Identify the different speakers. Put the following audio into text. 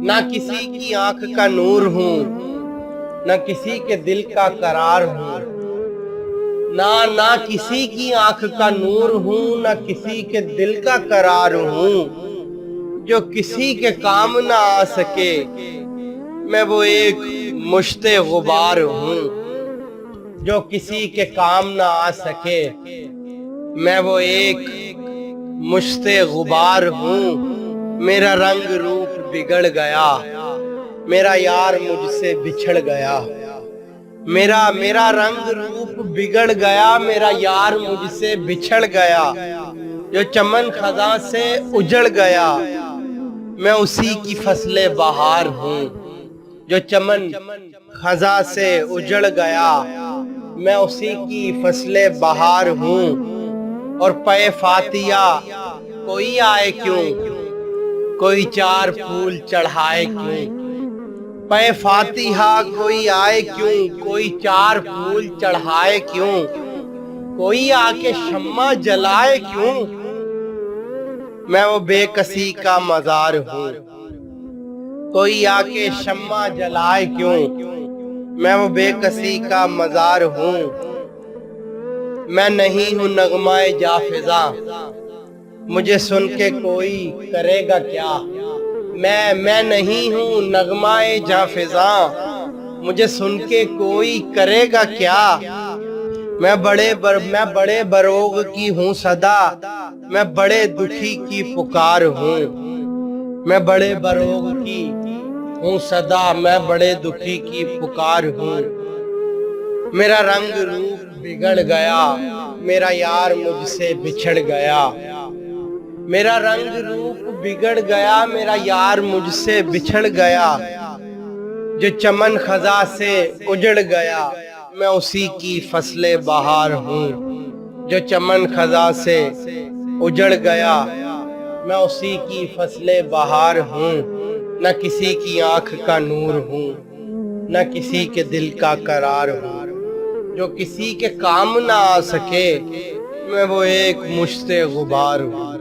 Speaker 1: نہ کسی کی آنکھ کا نور ہوں، نہ کسی کے دل کا قرار ہوں، نہ کسی کی آنکھ کا نور ہوں، نہ کسی کے دل کا قرار ہوں، جو کسی کے کام نہ آ سکے میں وہ ایک مشت غبار ہوں، جو کسی کے کام نہ آ سکے میں وہ ایک مشت غبار ہوں۔ میرا رنگ روپ بگڑ گیا، میرا یار مجھ سے بچھڑ گیا، میرا رنگ روپ بگڑ گیا، میرا یار مجھ سے بچھڑ گیا، جو چمن خزاں سے اجڑ گیا میں اسی کی فصل بہار ہوں، جو چمن خزاں سے اجڑ گیا میں اسی کی فصل بہار ہوں۔ اور پے فاتحہ کوئی آئے کیوں، کوئی چار پھول چڑھائے کیوں، پے فاتحہ کوئی آئے کیوں، کوئی چار پھول چڑھائے کیوں، کوئی آ کے شمع جلائے کیوں، میں وہ بے کسی کا مزار ہوں، کوئی آ کے شمع جلائے کیوں، میں وہ بے کسی کا مزار ہوں۔ میں نہیں ہوں نغمہ جافزاں، مجھے سن کے کوئی کرے گا کیا، میں نہیں ہوں نغمہ جافزاں، مجھے سن کے کوئی کرے گا کیا، میں بڑے بروغ کی ہوں صدا، میں بڑے دکھی کی پکار ہوں، میں بڑے بروغ کی ہوں صدا، میں بڑے دکھی کی پکار ہوں۔ میرا رنگ روپ بگڑ گیا، میرا یار مجھ سے بچھڑ گیا، میرا رنگ روپ بگڑ گیا، میرا یار مجھ سے بچھڑ گیا، جو چمن خزاں سے اجڑ گیا میں اسی کی فصل بہار ہوں، جو چمن خزاں سے اجڑ گیا میں اسی کی فصل بہار ہوں۔ نہ کسی کی آنکھ کا نور ہوں، نہ کسی کے دل کا قرار ہوں، جو کسی کے کام نہ آ سکے میں وہ ایک مشت غبار ہوں۔